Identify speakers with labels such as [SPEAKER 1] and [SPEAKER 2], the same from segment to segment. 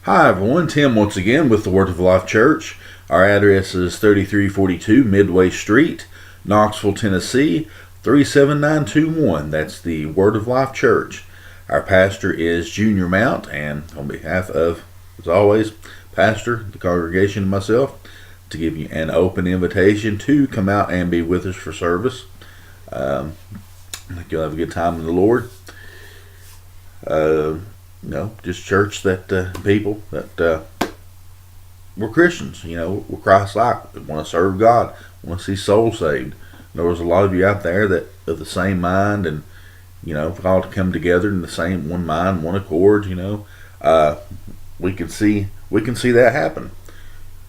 [SPEAKER 1] Hi everyone, Tim once again with the Word of Life Church. Our address is 3342 Midway Street, Knoxville, Tennessee, 37921. That's the Word of Life Church. Our pastor is Junior Mount, and on behalf of, as always, pastor, the congregation, and myself, to give you an open invitation to come out and be with us for service. I think you'll have a good time in the Lord. Just church that people that we're Christians, we're Christ-like, we want to serve God, want to see souls saved. There's a lot of you out there that of the same mind, and all to come together in the same one mind, one accord. We can see that happen.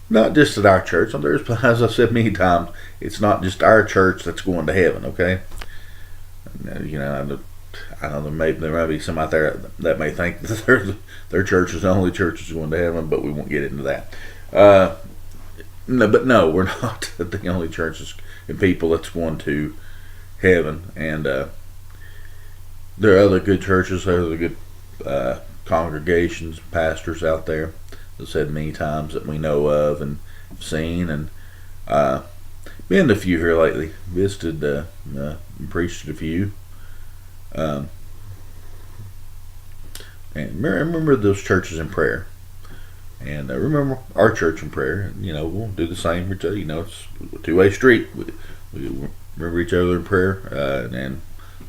[SPEAKER 1] Not just at our church. There's, as I've said many times, it's not just our church that's going to heaven. Okay, I know there may be some out there that may think that their church is the only church that's going to heaven, but we won't get into that. No, we're not the only churches and people that's going to heaven. And there are other good churches, there are other good congregations, pastors out there. I've said many times that we know of and seen, and been to a few here lately. Visited, preached at a few. And remember those churches in prayer, and remember our church in prayer. We'll do the same. It's a two-way street. We remember each other in prayer, and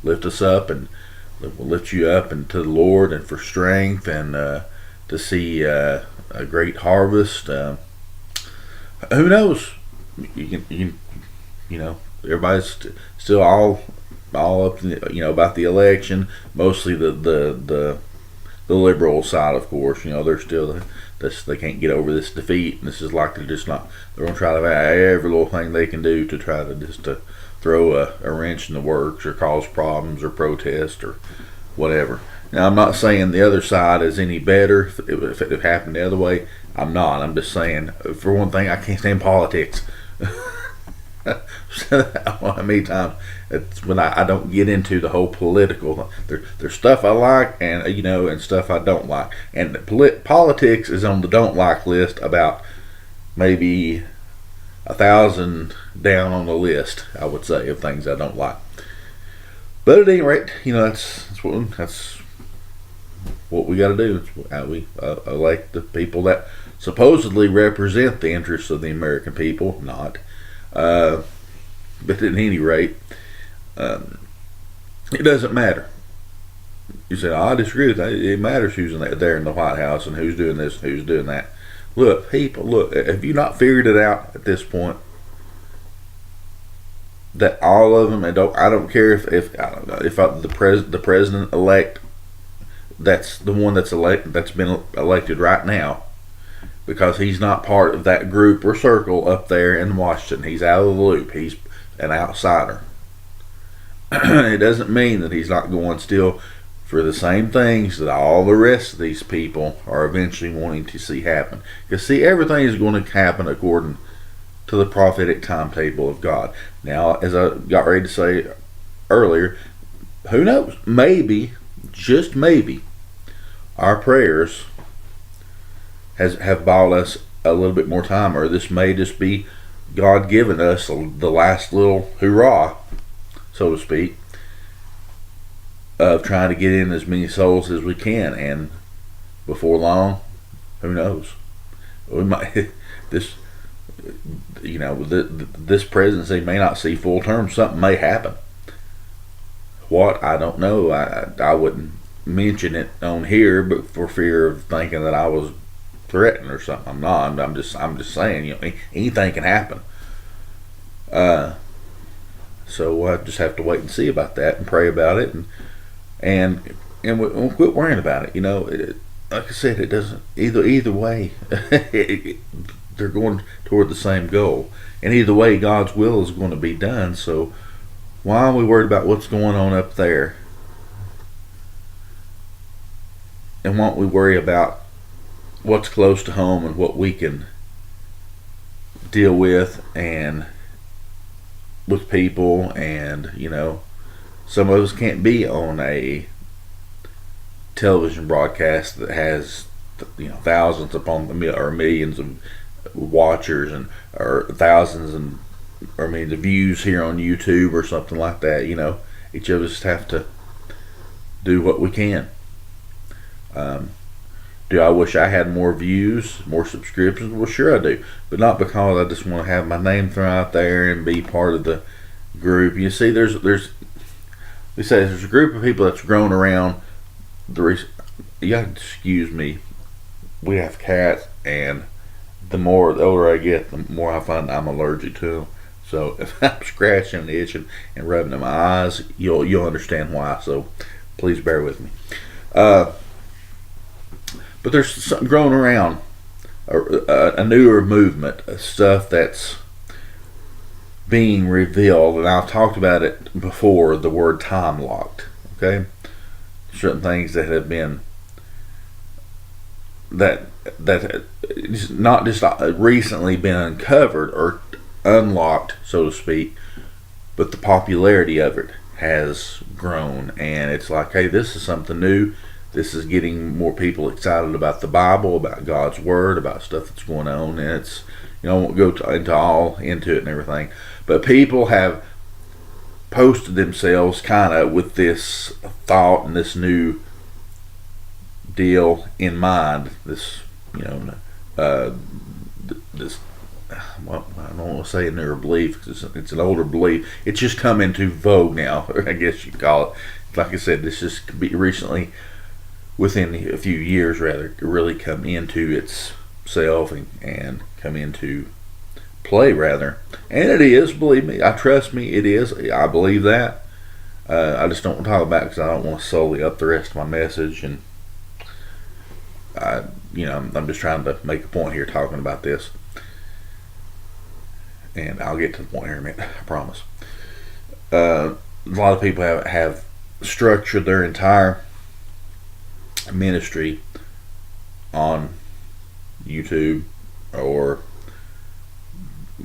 [SPEAKER 1] lift us up, and we'll lift you up into the Lord, and for strength, and to see a great harvest. Who knows? Everybody's still all up about the election, mostly the liberal side, of course. They're still they can't get over this defeat, and this is like they're just not. They're gonna try to every little thing they can do to try to just to throw a wrench in the works, or cause problems, or protest, or whatever. Now, I'm not saying the other side is any better. If it happened the other way, I'm not. I'm just saying, for one thing, I can't stand politics. How many times it's when I don't get into the whole political. There's stuff I like, and and stuff I don't like, and politics is on the don't like list, about maybe 1,000 down on the list, I would say, of things I don't like. But at any rate, that's what we got to do. It's how we elect the people that supposedly represent the interests of the American people, not. But at any rate, it doesn't matter. You say, I disagree with that. It matters who's there in the White House, and who's doing this and who's doing that. Look, people, have you not figured it out at this point? That all of them, I don't care if the president elect, that's the one that's been elected right now, because he's not part of that group or circle up there in Washington. He's out of the loop. He's an outsider. It doesn't mean that he's not going still for the same things that all the rest of these people are eventually wanting to see happen. Because see, everything is going to happen according to the prophetic timetable of God. Now, as I got ready to say earlier, who knows? Maybe, just maybe, our prayers have bought us a little bit more time, or this may just be God giving us the last little hurrah, so to speak, of trying to get in as many souls as we can. And before long, who knows? We might this presidency may not see full term. Something may happen. What, I don't know. I wouldn't mention it on here, but for fear of thinking that I was threatened or something. I'm not. I'm just saying, anything can happen. So I just have to wait and see about that, and pray about it, and we'll quit worrying about it. Like I said, it doesn't either way. They're going toward the same goal, and either way, God's will is going to be done. So why are we worried about what's going on up there? And won't we worry about what's close to home and what we can deal with, and with people? And some of us can't be on a television broadcast that has thousands upon the or millions of watchers and or thousands and or millions of views here on YouTube or something like that. Each of us have to do what we can. Do I wish I had more views, more subscriptions? Well, sure I do, but not because I just want to have my name thrown out there and be part of the group. You see, there's a group of people that's grown around you have to excuse me. We have cats, and the older I get, the more I find I'm allergic to them. So if I'm scratching and itching and rubbing in my eyes, you'll understand why. So please bear with me. But there's something growing around, a newer movement, stuff that's being revealed, and I've talked about it before. The word time locked. Okay, certain things that have been that not just recently been uncovered or unlocked, so to speak, but the popularity of it has grown, and it's like, hey, this is something new. This is getting more people excited about the Bible, about God's Word, about stuff that's going on, and it's, I won't go into it and everything, but people have posted themselves kind of with this thought and this new deal in mind. This, this. Well, I don't want to say a newer belief because it's an older belief. It's just come into vogue now, I guess you call it. Like I said, this just be recently, within a few years rather, really come into itself and come into play rather. And it is, believe me, trust me, it is. I believe that. I just don't want to talk about it because I don't want to solely up the rest of my message, and I'm just trying to make a point here talking about this. And I'll get to the point here in a minute, I promise. A lot of people have structured their entire ministry on YouTube, or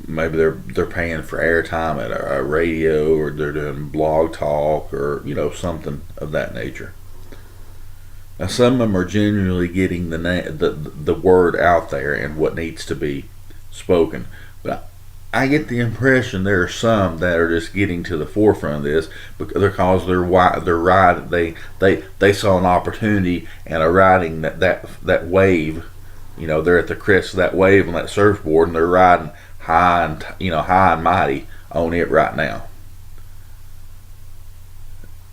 [SPEAKER 1] maybe they're paying for airtime at a radio, or they're doing blog talk, or something of that nature. Now, some of them are genuinely getting the word out there and what needs to be spoken, but I get the impression there are some that are just getting to the forefront of this because they saw an opportunity and are riding that wave. They're at the crest of that wave on that surfboard, and they're riding high and mighty on it right now.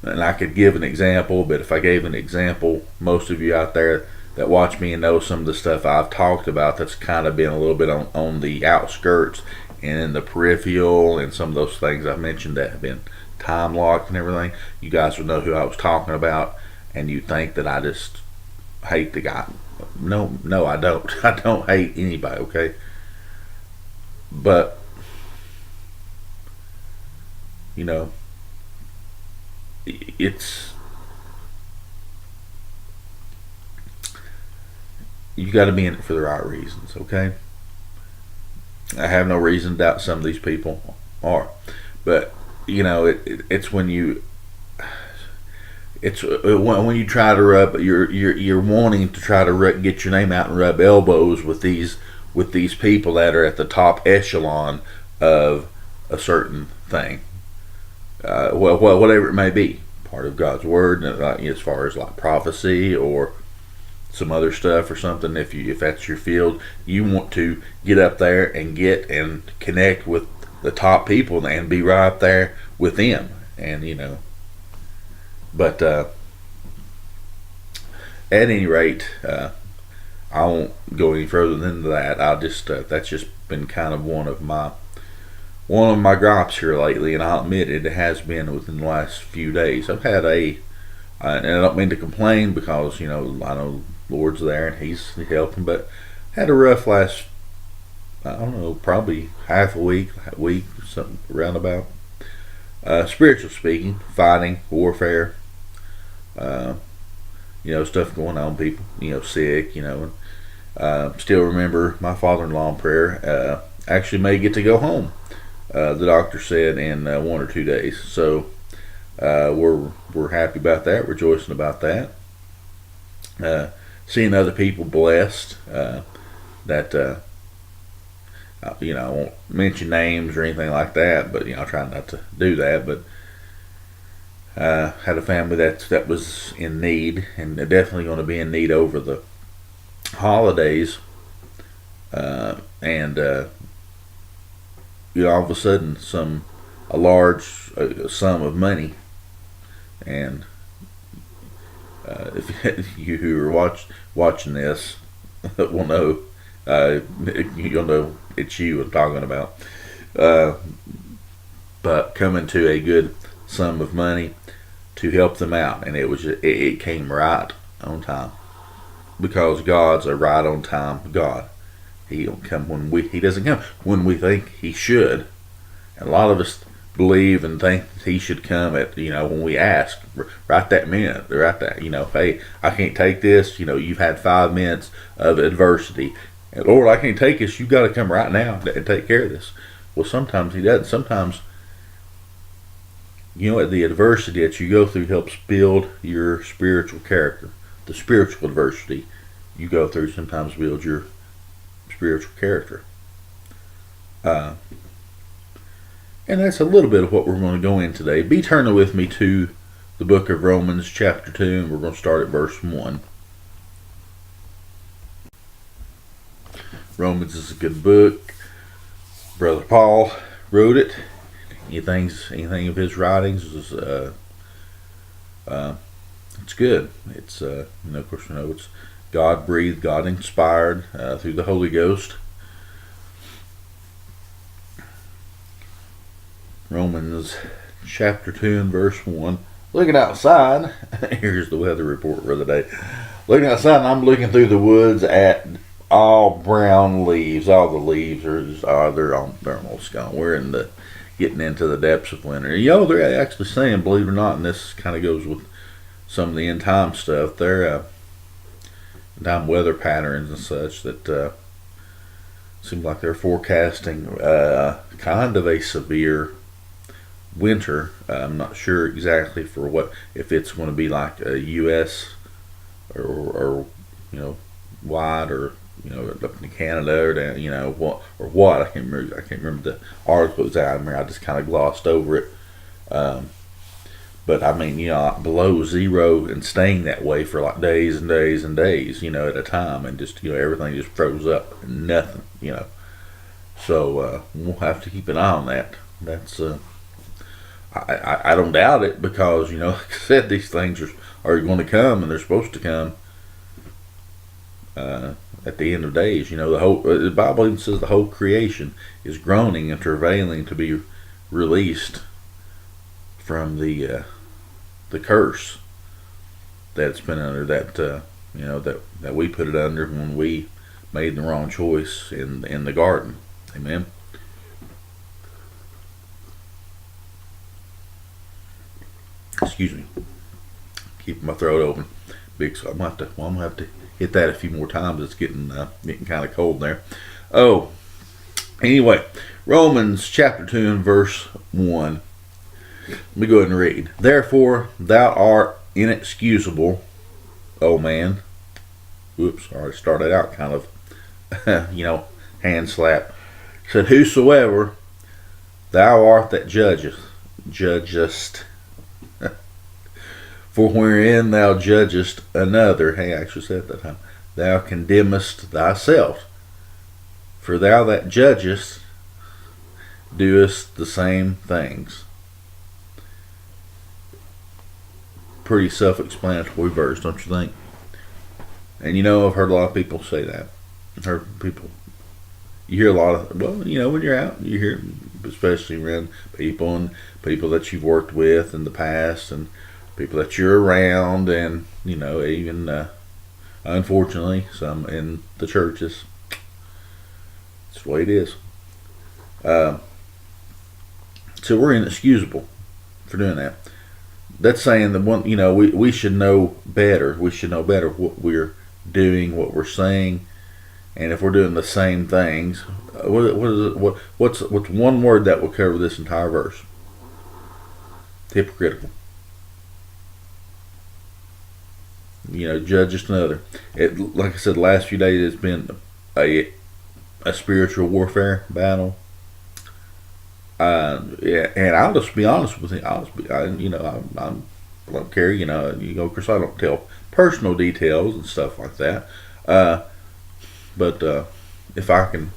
[SPEAKER 1] And I could give an example, but if I gave an example, most of you out there that watch me and know some of the stuff I've talked about, that's kind of been a little bit on the outskirts and in the peripheral, and some of those things I've mentioned that have been time locked and everything, you guys will know who I was talking about, and you think that I just hate the guy. No, I don't. I don't hate anybody, okay? But, it's, you got to be in it for the right reasons, okay? I have no reason to doubt some of these people are, but it's when you try to rub, you're wanting to try to get your name out and rub elbows with these people that are at the top echelon of a certain thing, whatever it may be, part of God's Word, as far as like prophecy or some other stuff or something. If that's your field, you want to get up there and connect with the top people and be right up there with them, and but at any rate, I won't go any further than that. I'll just that's just been kind of one of my gripes here lately, and I'll admit it has been within the last few days. I've had and I don't mean to complain because I know Lord's there and He's helping, but had a rough last, I don't know, probably half a week, something roundabout. Spiritual speaking, fighting, warfare, stuff going on, people, sick, and still remember my father-in-law in prayer. Actually may get to go home. The doctor said in 1 or 2 days. So we're happy about that, rejoicing about that. seeing other people blessed. That I won't mention names or anything like that, but I try not to do that. But had a family that was in need, and they're definitely going to be in need over the holidays. And all of a sudden, a large sum of money, and if you who are watching this will know, you'll know it's you I'm talking about. But coming to a good sum of money to help them out, and it came right on time, because God's a right on time God. He don't come he doesn't come when we think he should. And a lot of us believe and think he should come at when we ask right that minute, right that hey, I can't take this. You've had 5 minutes of adversity, and Lord, I can't take this. You got to come right now and take care of this. Well, sometimes he doesn't. Sometimes the adversity that you go through helps build your spiritual character. The spiritual adversity you go through sometimes builds your spiritual character. And that's a little bit of what we're going to go in today. Be turning with me to the book of Romans chapter 2, and we're going to start at verse 1. Romans is a good book. Brother Paul wrote it. Anything of his writings is it's good. It's of course it's God breathed, God inspired through the Holy Ghost. Romans chapter 2 and verse 1. Looking outside, here's the weather report for the day. Looking outside, and I'm looking through the woods at all brown leaves. All the leaves they're almost gone. We're getting into the depths of winter. They're actually saying, believe it or not, and this kind of goes with some of the end time stuff. They're time weather patterns and such that seems like they're forecasting kind of a severe winter. I'm not sure exactly for what, if it's going to be like a U.S. or wide, or up in Canada, or down, what I can't remember the article was out there. I just kind of glossed over it. But I mean, below zero and staying that way for like days and days and days, at a time, and just everything just froze up and nothing, So we'll have to keep an eye on that. That's I don't doubt it, because like I said, these things are going to come, and they're supposed to come at the end of days. The Bible even says the whole creation is groaning and travailing to be released from the curse that's been under, that we put it under when we made the wrong choice in the garden. Amen. Excuse me. Keeping my throat open. Big, so I'm gonna have to hit that a few more times. It's getting kind of cold there. Oh, anyway, Romans chapter 2 and verse 1. Let me go ahead and read. Therefore, thou art inexcusable, O man. Whoops, I already started out kind of, hand slap. It said, whosoever thou art that judgest. For wherein thou judgest another, hey, I actually said it that time, thou condemnest thyself. For thou that judgest doest the same things. Pretty self-explanatory verse, don't you think? And I've heard a lot of people say that. You hear a lot of, when you're out, you hear, especially around people and people that you've worked with in the past, and people that you're around, and even unfortunately some in the churches. It's the way it is. So we're inexcusable for doing that. That's saying that we should know better. We should know better what we're doing, what we're saying, and if we're doing the same things. What's one word that will cover this entire verse? Hypocritical. judge just another. Like I said, the last few days it's been a spiritual warfare battle. Yeah, and I'll just be honest with you. I don't care. Of course, I don't tell personal details and stuff like that. But if I can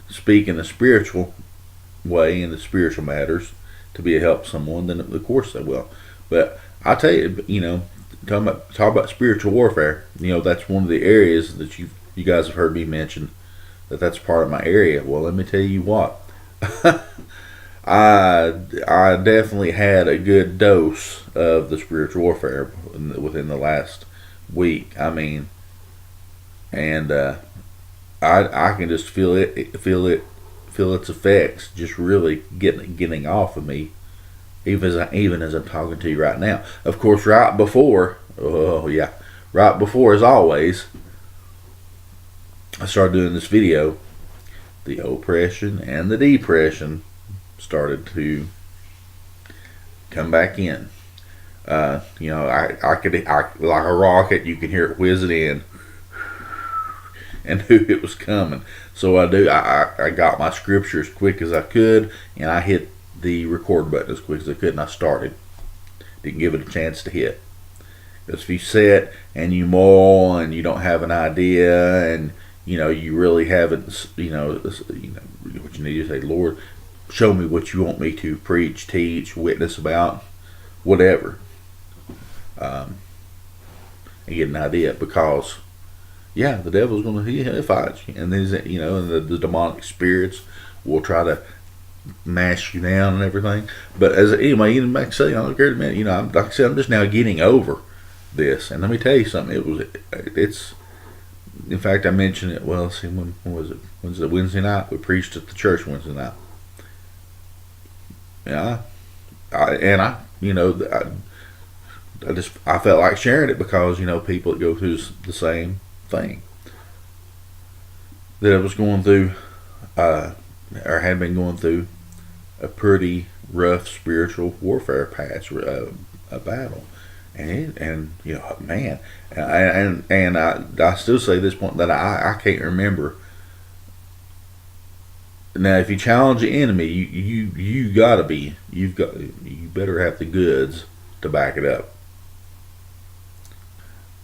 [SPEAKER 1] speak in a spiritual way in the spiritual matters to be a help to someone, then of course I will. But I tell you, talk about spiritual warfare. That's one of the areas that you guys have heard me mention that's part of my area. Well, let me tell you what. I definitely had a good dose of the spiritual warfare within the last week. I mean, and I can just feel its effects just really getting off of me, even as I'm talking to you right now. Of course, right before as always, I started doing this video. The oppression and the depression started to come back in. I could like a rocket. You can hear it whizzing in, and knew it was coming. So I got my scripture as quick as I could, and I hit the record button as quick as I could, and I started. Didn't give it a chance to hit. Because if you sit and you mull and you don't have an idea, and you really haven't, what you need to say, Lord, show me what you want me to preach, teach, witness about, whatever, and get an idea. Because the devil's going to fight you, and and the demonic spirits will try to mash you down and everything. But anyway, like I say, I don't care to admit, like I said, I'm just now getting over this. And let me tell you something. It's. In fact, I mentioned it. Well, see, when was it? Wednesday night? We preached at the church Wednesday night. Yeah, I felt like sharing it because people that go through the same thing that I was going through, or had been going through, a pretty rough spiritual warfare patch, a battle. And man, and I still say this point that I can't remember. Now, if you challenge the enemy, you better have the goods to back it up.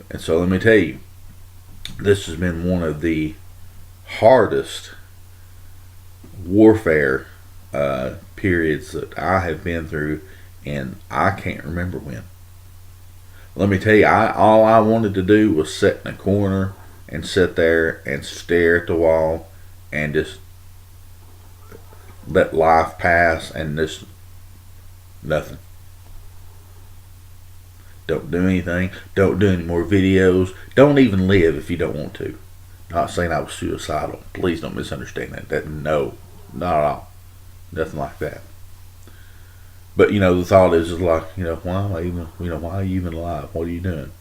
[SPEAKER 1] And so let me tell you, this has been one of the hardest warfare periods that I have been through, and I can't remember when. Let me tell you, all I wanted to do was sit in a corner and sit there and stare at the wall and just let life pass and just nothing. Don't do anything. Don't do any more videos. Don't even live if you don't want to. Not saying I was suicidal. Please don't misunderstand that. No, not at all. Nothing like that. But the thought is like, why am I even, why are you even alive? What are you doing?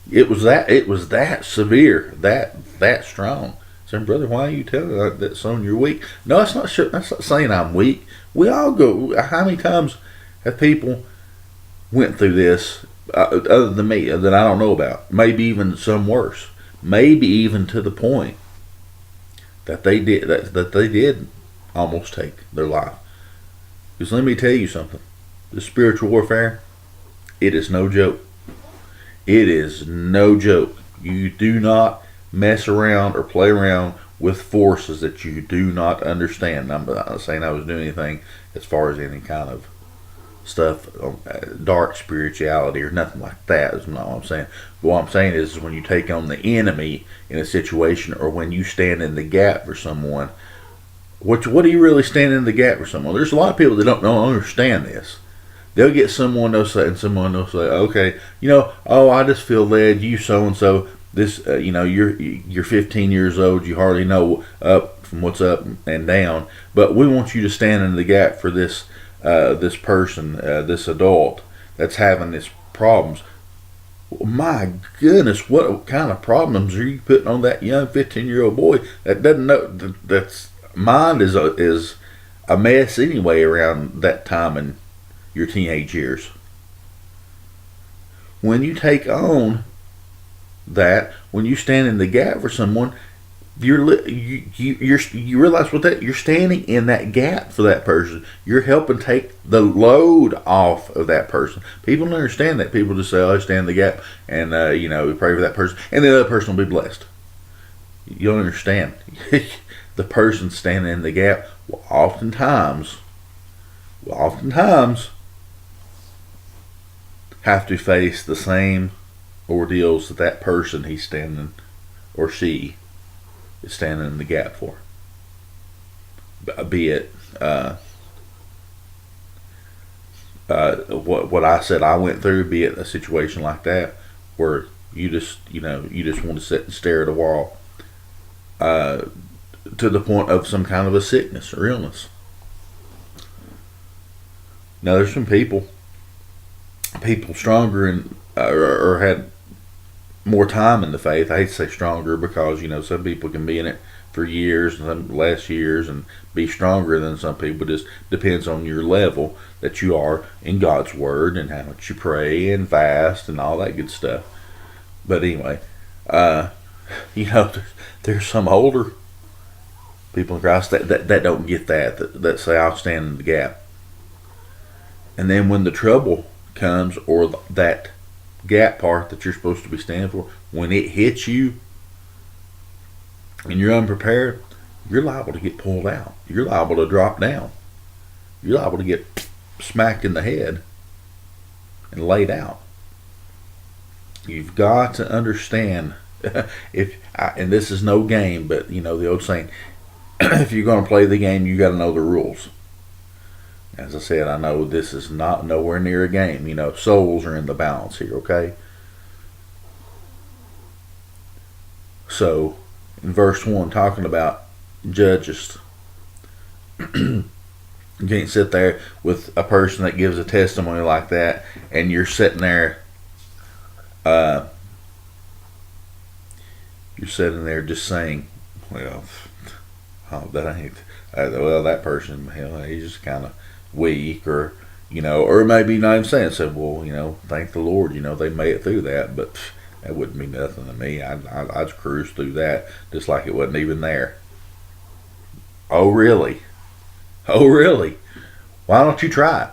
[SPEAKER 1] It was that severe, that strong. Saying, brother, why are you telling that son you're weak? No, that's not saying I'm weak. We all go. How many times have people went through this other than me that I don't know about? Maybe even some worse. Maybe even to the point that they did almost take their life. Because let me tell you something. The spiritual warfare, it is no joke. It is no joke. You do not mess around or play around with forces that you do not understand. I'm not saying I was doing anything as far as any kind of stuff, dark spirituality or nothing like that. That's not what I'm saying. But what I'm saying is when you take on the enemy in a situation, or when you stand in the gap for someone, what are you really standing in the gap for someone? There's a lot of people that don't understand this. They'll get someone, they'll say, okay, I just feel led, you so and so, this, you're 15 years old, you hardly know up from what's up and down, but we want you to stand in the gap for this person, this adult that's having these problems. My goodness, what kind of problems are you putting on that young 15-year-old boy that doesn't know that's mind is a mess anyway around that time in your teenage years? when you take on that, when you stand in the gap for someone, you realize what that you're standing in that gap for that person. You're helping take the load off of that person. People don't understand that. People just say, "Oh, I stand in the gap," and we pray for that person, and the other person will be blessed. You don't understand. The person standing in the gap will oftentimes have to face the same ordeals that person he's standing or she is standing in the gap for. Be it what I said I went through, be it a situation like that where you just want to sit and stare at a wall, to the point of some kind of a sickness or illness. Now there's some people stronger and or had more time in the faith. I hate to say stronger because some people can be in it for years and some less years and be stronger than some people. It just depends on your level that you are in God's Word and how much you pray and fast and all that good stuff. But anyway, there's some older people in Christ that don't get that say I'll stand in the gap. And then when the trouble comes, or that gap part that you're supposed to be standing for, when it hits you and you're unprepared, you're liable to get pulled out. You're liable to drop down. You're liable to get smacked in the head and laid out. You've got to understand, and this is no game, but the old saying, if you're going to play the game, you got to know the rules. As I said, I know this is not nowhere near a game. Souls are in the balance here, okay? So, in verse 1, talking about judges. You can't sit there with a person that gives a testimony like that, and you're sitting there, just saying, well, that ain't, that person, he's just kind of weak, or maybe not even saying so. Well, thank the Lord, they made it through that, but that wouldn't mean nothing to me. I'd cruise through that just like it wasn't even there. Oh really? Why don't you try it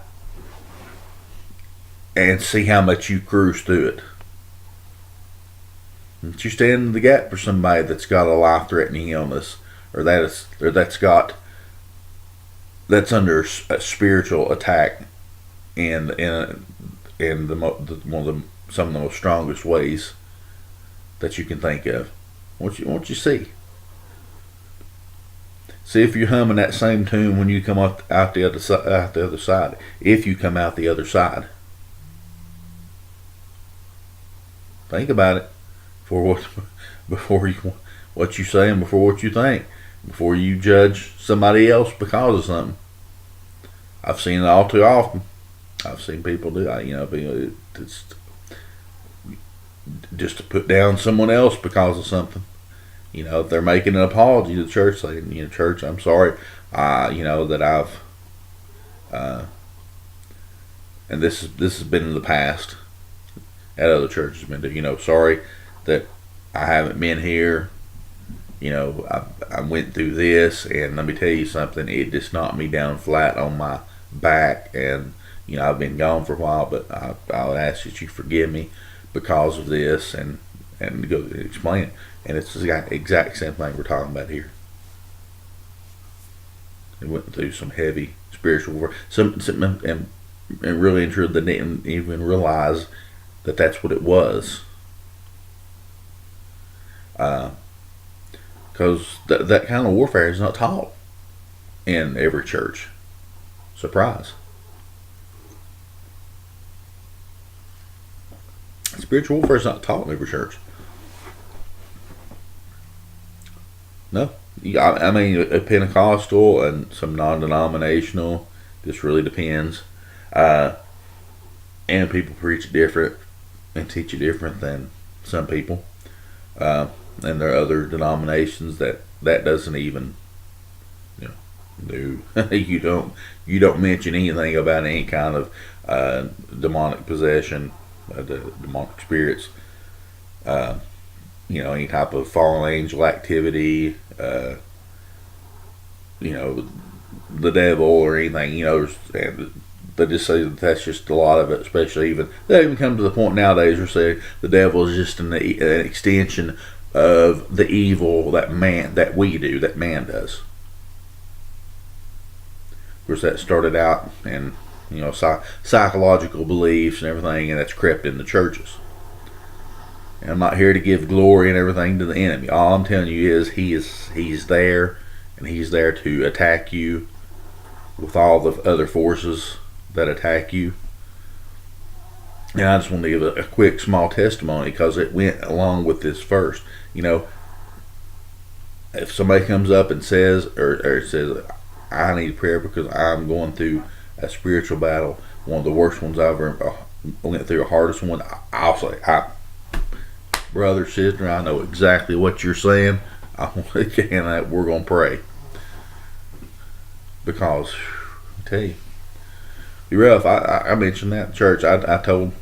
[SPEAKER 1] and see how much you cruise through it? Don't you stand in the gap for somebody that's got a life-threatening illness, or that's under a spiritual attack, and in some of the most strongest ways that you can think of. Won't you see? See if you're humming that same tune when you come out the other side. If you come out the other side, think about it before what you say and before what you think, before you judge somebody else because of something. I've seen it all too often. I've seen people do that, it's just to put down someone else because of something. If they're making an apology to the church, saying, church, I'm sorry, that I've, and this has been in the past at other churches, sorry that I haven't been here. I went through this, and let me tell you something, it just knocked me down flat on my back, and I've been gone for a while, but I'll ask that you forgive me because of this, and go explain it. And it's the exact same thing we're talking about here. They went through some heavy spiritual work, and really and truly they didn't even realize that that's what it was. Because that kind of warfare is not taught in every church. Surprise. Spiritual warfare is not taught in every church. No. I mean, a Pentecostal and some non-denominational, just really depends. And people preach different and teach it different than some people. And there are other denominations that doesn't even, do. You don't mention anything about any kind of demonic possession the demonic spirits, any type of fallen angel activity, the devil or anything, and they just say that that's just a lot of it, especially even, they even come to the point nowadays where say the devil is just an extension of the evil that man does. Of course, that started out in psychological beliefs and everything, and that's crept in the churches. And I'm not here to give glory and everything to the enemy. All I'm telling you is he's there, and he's there to attack you with all the other forces that attack you. And I just want to give a quick small testimony because it went along with this verse. If somebody comes up and says or says, I need prayer because I'm going through a spiritual battle, one of the worst ones I ever went through, the hardest one, I'll say, brother, sister, I know exactly what you're saying. We're going to pray. Because, I tell you, be rough. I mentioned that in church. I told them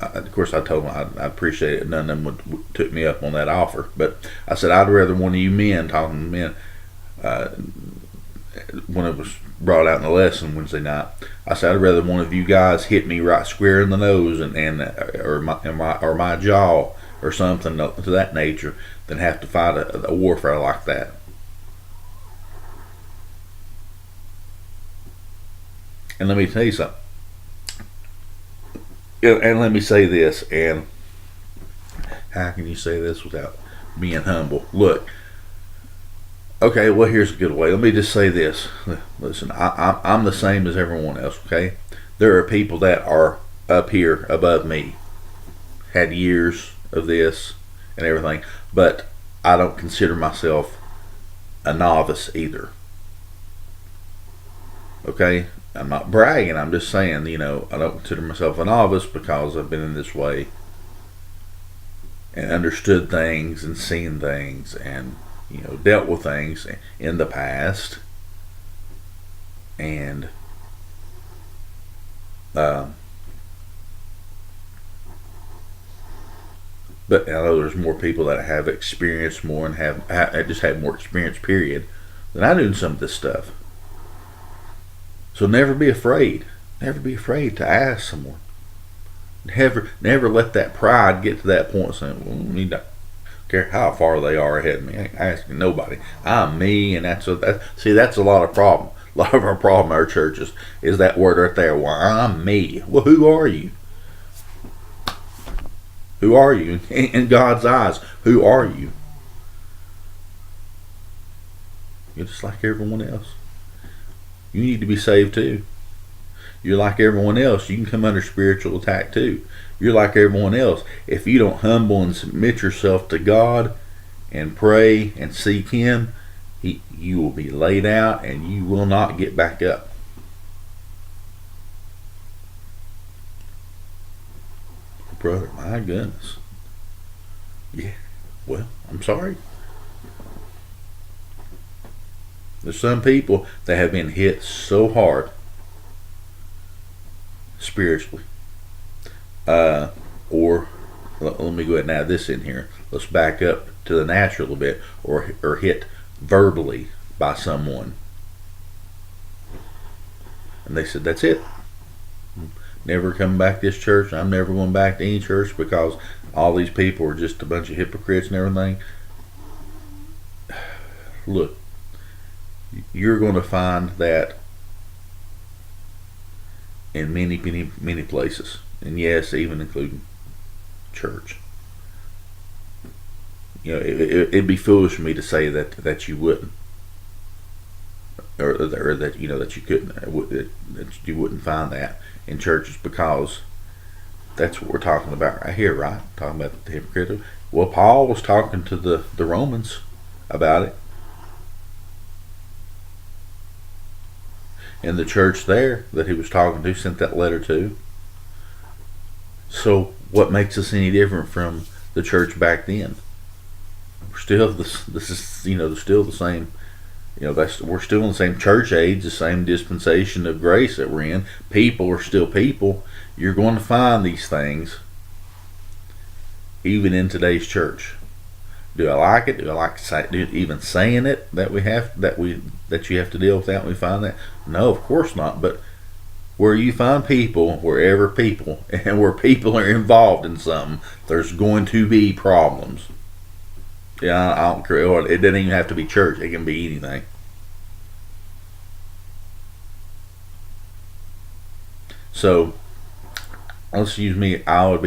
[SPEAKER 1] I appreciate it. None of them took me up on that offer. But I said, I'd rather one of you men, talking to men, when it was brought out in the lesson Wednesday night, I said, I'd rather one of you guys hit me right square in the nose or my jaw or something to that nature than have to fight a warfare like that. And let me tell you something. And let me say this, and how can you say this without being humble? Look, okay, well, here's a good way. Let me just say this. Listen, I'm the same as everyone else, okay? There are people that are up here above me, had years of this and everything, but I don't consider myself a novice either. Okay? I'm not bragging, I'm just saying, I don't consider myself a novice because I've been in this way and understood things and seen things and dealt with things in the past, and but I know there's more people that have experienced more and have just had more experience, period, than I do in some of this stuff. So never be afraid. Never be afraid to ask someone. Never let that pride get to that point saying, well, I don't care how far they are ahead of me. I ain't asking nobody. I'm me, and that's a lot of problem. A lot of our problem in our churches is that word right there. Well, I'm me. Well, who are you? Who are you? In God's eyes, who are you? You're just like everyone else. You need to be saved too. You're like everyone else. You can come under spiritual attack too. You're like everyone else. If you don't humble and submit yourself to God and pray and seek Him, you will be laid out and you will not get back up. Brother, my goodness. Yeah, well, I'm sorry. There's some people that have been hit so hard spiritually. Or let me go ahead and add this in here. Let's back up to the natural a bit, or hit verbally by someone. And they said, that's it. Never coming back to this church. I'm never going back to any church because all these people are just a bunch of hypocrites and everything. Look, you're going to find that in many, many, many places. And yes, even including church. It'd be foolish for me to say that you wouldn't, or that that you couldn't, that you wouldn't find that in churches, because that's what we're talking about right here, right? Talking about the hypocrite. Well, Paul was talking to the Romans about it. And the church there that he was talking to sent that letter to. So what makes us any different from the church back then? We're still this is still the same. We're still in the same church age, the same dispensation of grace that we're in. People are still people. You're going to find these things even in today's church. Do I like it? Do I like even saying it that you have to deal with that when we find that? No, of course not. But where you find people, wherever people, and where people are involved in something, there's going to be problems. Yeah, I don't care. It doesn't even have to be church. It can be anything. So let's use me. I would,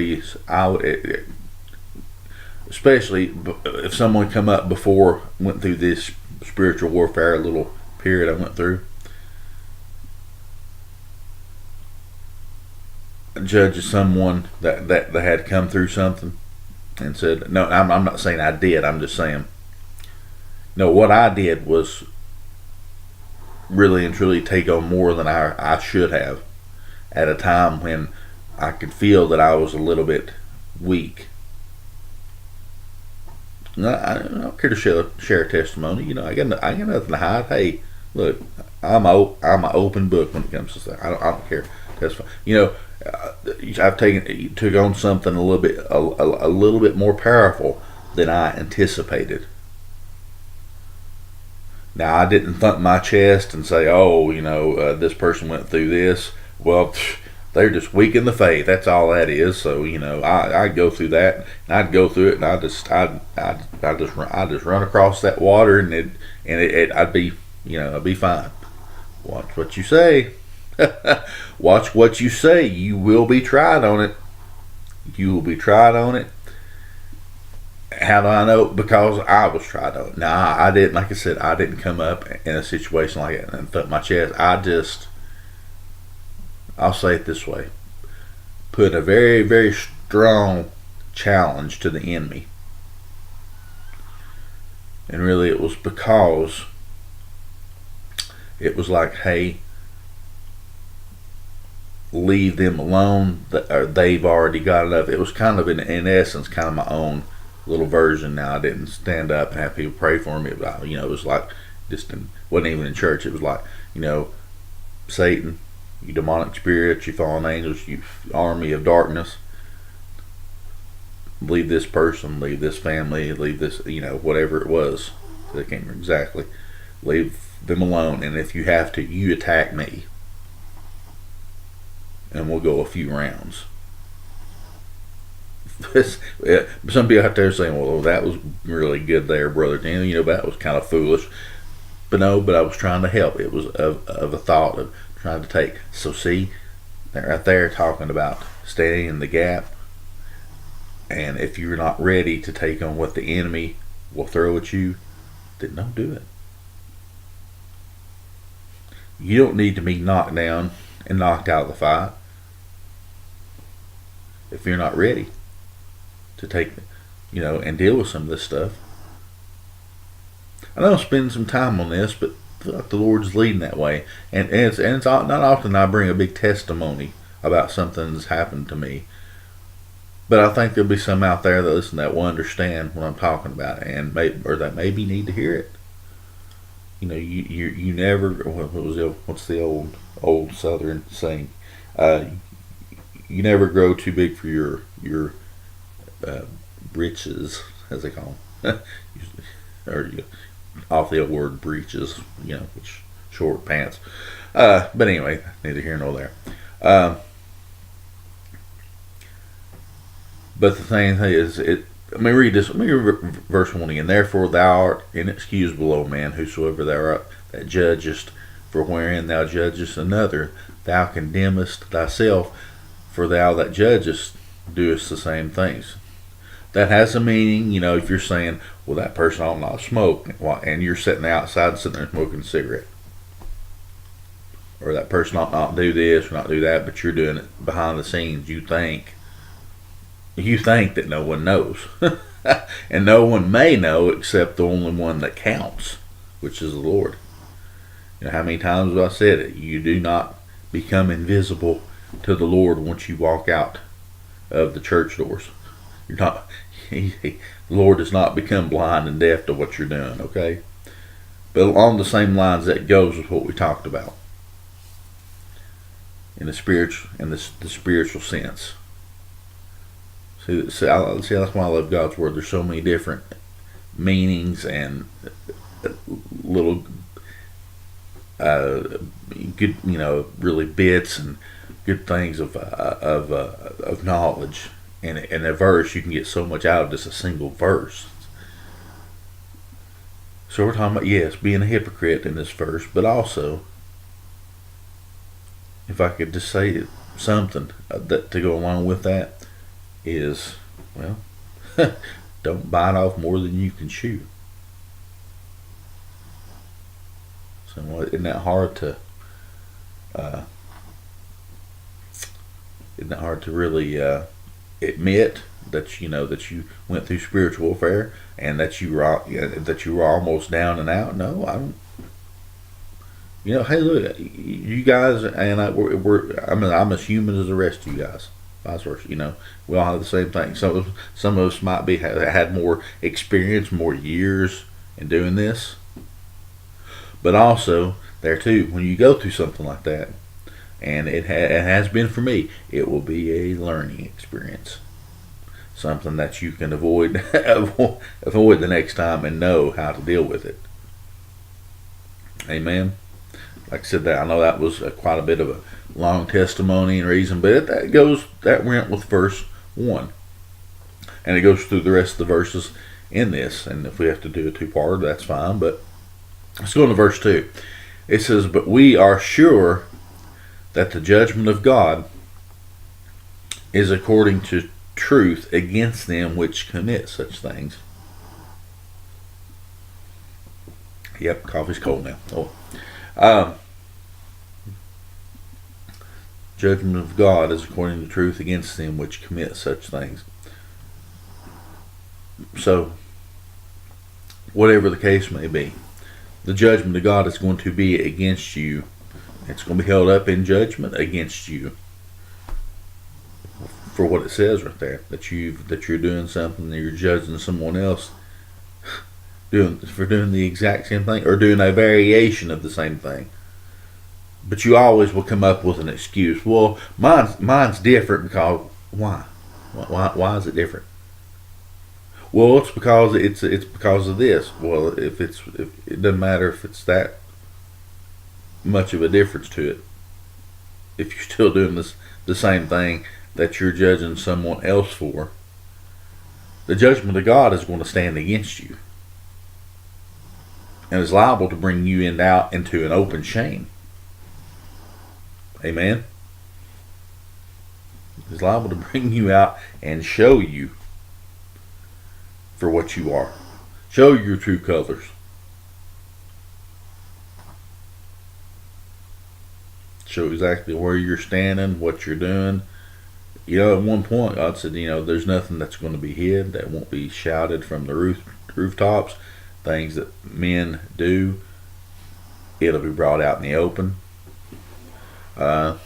[SPEAKER 1] especially if someone come up went through this spiritual warfare little period I went through. Judges someone that had come through something and said, no, I'm not saying I did. I'm just saying, no, what I did was really and truly take on more than I should have at a time when I could feel that I was a little bit weak. No, I don't care to share a testimony. I got nothing to hide. Hey, look, I'm an open book when it comes to stuff. I don't care. That's fine. I've took on something a little bit more powerful than I anticipated. Now, I didn't thump my chest and say, "Oh, this person went through this." Well, they're just weak in the faith. That's all that is. So I'd go through that, and I'd go through it, and I just run across that water, and I'd be I'd be fine. Watch what you say. Watch what you say. You will be tried on it. You will be tried on it. How do I know? Because I was tried on it. Now, I didn't. Like I said, I didn't come up in a situation like that and thump my chest. I'll say it this way, put a very, very strong challenge to the enemy. And really it was because it was like, hey, leave them alone, or they've already got enough. It was kind of, in essence, kind of my own little version. Now, I didn't stand up and have people pray for me. It was like, wasn't even in church. It was like, Satan, you demonic spirits, you fallen angels, you army of darkness, leave this person, leave this family, leave this, whatever it was. I can't remember exactly. Leave them alone, and if you have to, you attack me, and we'll go a few rounds. Some people out there are saying, well, that was really good there, Brother Dan. That was kind of foolish. But no, I was trying to help. It was of a thought of trying to take. So see, they're right there talking about standing in the gap. And if you're not ready to take on what the enemy will throw at you, then don't do it. You don't need to be knocked down and knocked out of the fight if you're not ready to take, and deal with some of this stuff. I know I'll spend some time on this, but I feel like the Lord's leading that way. And it's not often I bring a big testimony about something that's happened to me. But I think there'll be some out there that listen that will understand what I'm talking about, and that maybe need to hear it. You never. What's the old Southern saying? You never grow too big for your breeches, as they call them, or off the old word breeches, which short pants. But anyway, neither here nor there. But the thing is, let me read this. Let me read verse 1 again. Therefore thou art inexcusable, O man, whosoever thou art that judgest, for wherein thou judgest another, thou condemnest thyself, for thou that judgest doest the same things. That has a meaning, if you're saying, well, that person ought not smoke, and you're sitting outside sitting there smoking a cigarette. Or that person ought not do this or not do that, but you're doing it behind the scenes. You think that no one knows. And no one may know except the only one that counts, which is the Lord. How many times have I said it? You do not become invisible to the Lord once you walk out of the church doors. You're not. The Lord does not become blind and deaf to what you're doing. Okay, but along the same lines, that goes with what we talked about in the spiritual sense. See, that's why I love God's word. There's so many different meanings and little good, really bits and good things of knowledge. And in a verse, you can get so much out of just a single verse. So we're talking about, yes, being a hypocrite in this verse, but also, if I could just say something that to go along with that is, well, don't bite off more than you can chew. So isn't that hard to really admit that that you went through spiritual warfare and that you were almost down and out? No, I don't. Hey, look, you guys and I'm as human as the rest of you guys. Vice versa, we all have the same thing. Some of us might be had more experience, more years in doing this, but also there too, when you go through something like that, and it has been for me, it will be a learning experience, something that you can avoid the next time and know how to deal with it. Amen. Like I said, I know that was quite a bit of a long testimony and reason, but that went with verse 1, and it goes through the rest of the verses in this. And if we have to do a two-parter, that's fine. But let's go into verse 2. It says, "But we are sure that the judgment of God is according to truth against them which commit such things." Yep, coffee's cold now. Judgment of God is according to truth against them which commit such things. So, whatever the case may be, the judgment of God is going to be against you. It's going to be held up in judgment against you for what it says right there, that you're doing something, that you're judging someone else doing the exact same thing or doing a variation of the same thing. But you always will come up with an excuse. Well, mine's different because why? Why is it different? Well, it's because it's because of this. Well, if it doesn't matter if it's that much of a difference to it. If you're still doing the same thing that you're judging someone else for, the judgment of God is going to stand against you, and is liable to bring you into an open shame. Amen. It's liable to bring you out and show you for what you are. Show your true colors. Show exactly where you're standing, what you're doing. At one point, God said, there's nothing that's going to be hid, that won't be shouted from the rooftops. Things that men do, it'll be brought out in the open. And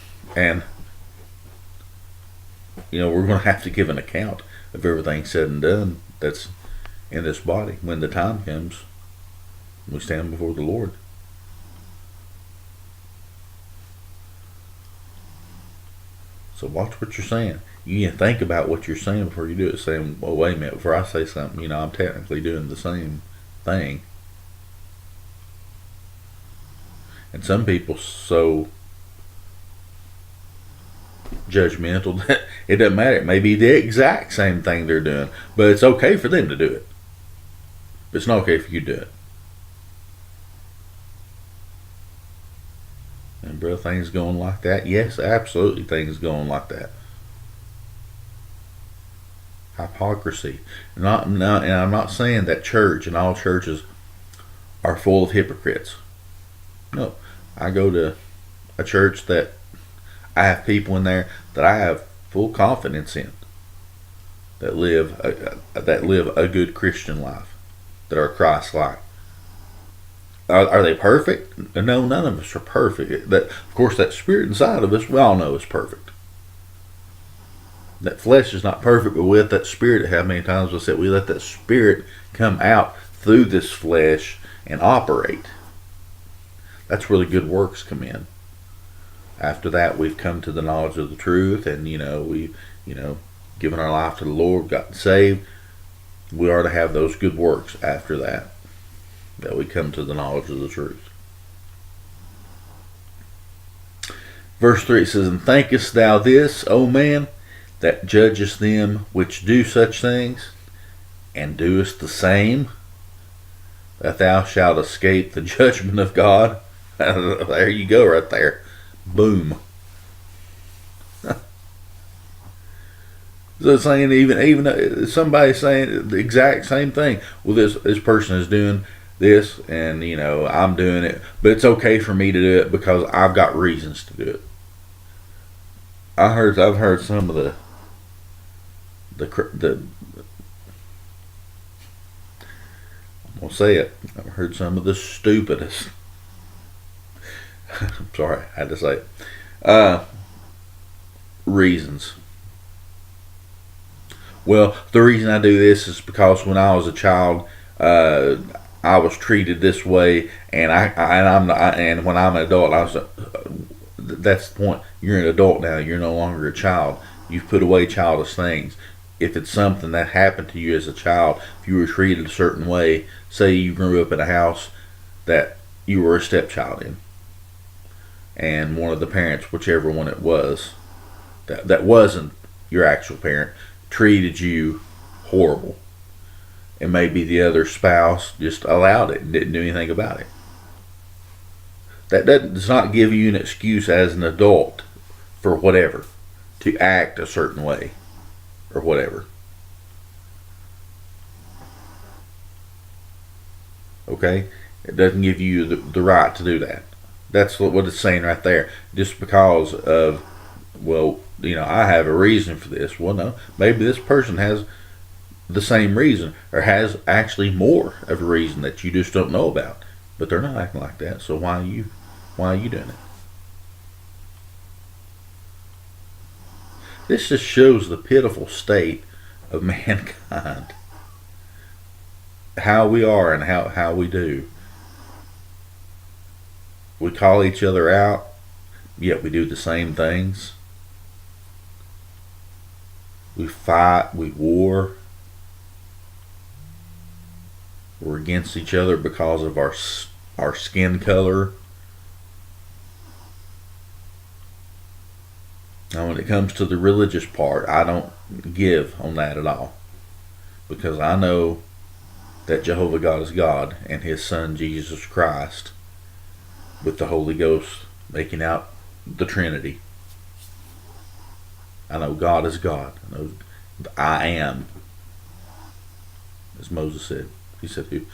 [SPEAKER 1] we're going to have to give an account of everything said and done that's in this body when the time comes. We stand before the Lord. So watch what you're saying. You need to think about what you're saying before you do it. Saying, well, wait a minute, before I say something, I'm technically doing the same thing. And some people so judgmental that it doesn't matter. It may be the exact same thing they're doing, but it's okay for them to do it. But it's not okay for you to do it. And bro, things going like that? Yes, absolutely, things going like that. Hypocrisy. And I'm not saying that church and all churches are full of hypocrites. No, I go to a church that I have people in there that I have full confidence in, that live a good Christian life, that are Christ-like. Are they perfect? No, none of us are perfect. Of course, that spirit inside of us, we all know is perfect. That flesh is not perfect, but with that spirit, how many times I said we let that spirit come out through this flesh and operate. That's where the good works come in. After that, we've come to the knowledge of the truth, and given our life to the Lord, gotten saved, we are to have those good works after that, that we come to the knowledge of the truth. Verse 3 says, And thinkest thou this, O man, that judgest them which do such things, and doest the same, that thou shalt escape the judgment of God? There you go, right there. Boom. So it's saying even somebody saying the exact same thing. Well, this person is doing this, and I'm doing it, but it's okay for me to do it because I've got reasons to do it. I've heard some of the I'm gonna say it. I've heard some of the stupidest. I'm sorry, I had to say it. Reasons. Well, the reason I do this is because when I was a child, I was treated this way, and and when I'm an adult, that's the point. You're an adult now. You're no longer a child. You've put away childish things. If it's something that happened to you as a child, if you were treated a certain way, say you grew up in a house that you were a stepchild in, and one of the parents, whichever one it was, that wasn't your actual parent, treated you horrible, and maybe the other spouse just allowed it and didn't do anything about it. That does not give you an excuse as an adult for whatever, to act a certain way or whatever. Okay? It doesn't give you the right to do that. That's what it's saying right there. Just because of, well, I have a reason for this. Well, no, maybe this person has the same reason, or has actually more of a reason that you just don't know about. But they're not acting like that. So why are you doing it? This just shows the pitiful state of mankind. How we are and how we do. We call each other out, yet we do the same things. We fight, we war. We're against each other because of our skin color. Now, when it comes to the religious part, I don't give on that at all, because I know that Jehovah God is God, and His Son Jesus Christ, with the Holy Ghost, making out the Trinity. I know God is God. I know I am, as Moses said. He said, "Who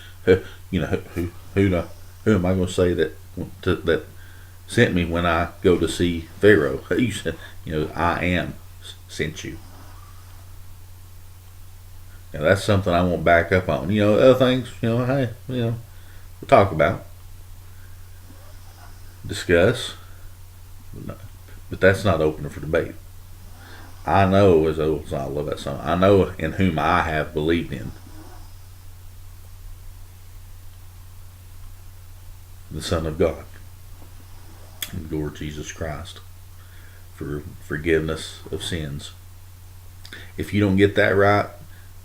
[SPEAKER 1] am I going to say that sent me when I go to see Pharaoh?" He said, I am sent you. Now that's something I won't back up on. Other things, hey, we'll talk about, discuss, but that's not open for debate. I know, as I love that song, I know in whom I have believed in. The Son of God, the Lord Jesus Christ, for forgiveness of sins. If you don't get that right,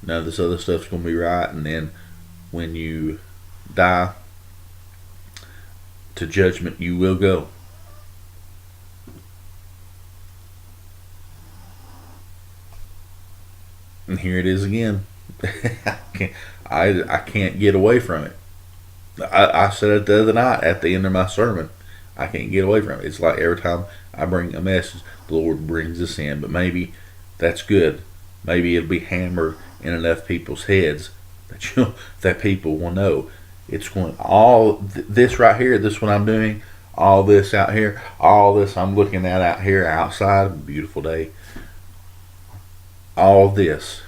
[SPEAKER 1] none of this other stuff's going to be right, and then when you die, to judgment you will go. And here it is again. I can't get away from it. I said it the other night at the end of my sermon. I can't get away from it. It's like every time I bring a message, the Lord brings us in. But maybe that's good. Maybe it'll be hammered in enough people's heads that people will know. It's going this right here, this what I'm doing, all this out here, all this I'm looking at out here outside, a beautiful day. All this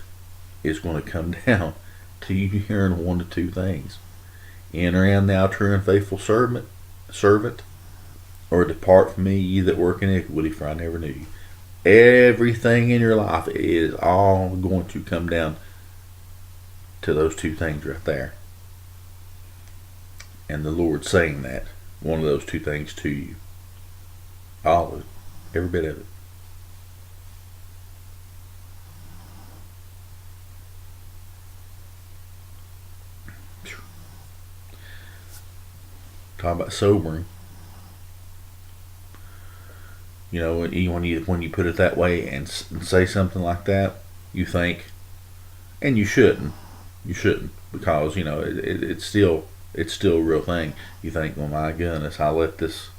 [SPEAKER 1] is going to come down to you hearing one of two things. Enter in, thou true and faithful servant, or depart from me, ye that work iniquity, for I never knew you. Everything in your life is all going to come down to those two things right there. And the Lord's saying that, one of those two things to you. All of it. Every bit of it. Talk about sobering. You know, when you put it that way and say something like that, you think, and you shouldn't, because you know it's still a real thing. You think, well, my goodness, I let this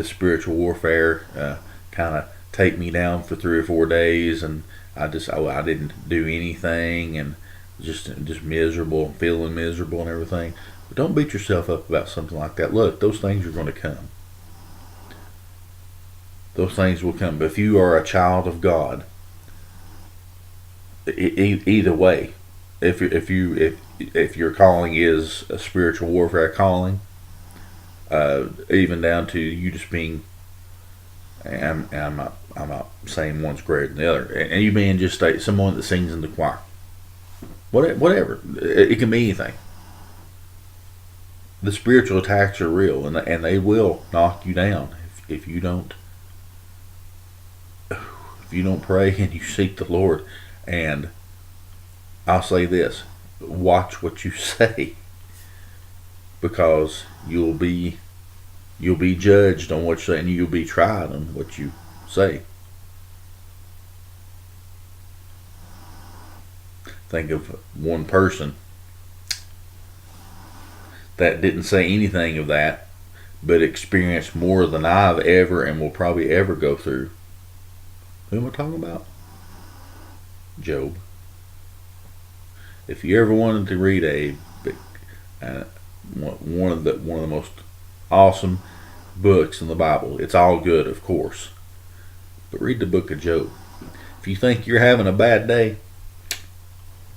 [SPEAKER 1] spiritual warfare kind of take me down for 3 or 4 days, and I didn't do anything, and just miserable, feeling miserable and everything. But don't beat yourself up about something like that. Look, those things are going to come. Those things will come. But if you are a child of God, either way, if your calling is a spiritual warfare calling, even down to you just being, and I'm not saying one's greater than the other, and you being just someone that sings in the choir, whatever, it can be anything. The spiritual attacks are real, and they will knock you down if you don't pray and you seek the Lord. And I'll say this: watch what you say, because you'll be judged on what you say, and you'll be tried on what you say. Think of one person that didn't say anything of that, but experienced more than I've ever and will probably ever go through. Who am I talking about? Job. If you ever wanted to read one of the most awesome books in the Bible, it's all good, of course, but read the book of Job. If you think you're having a bad day,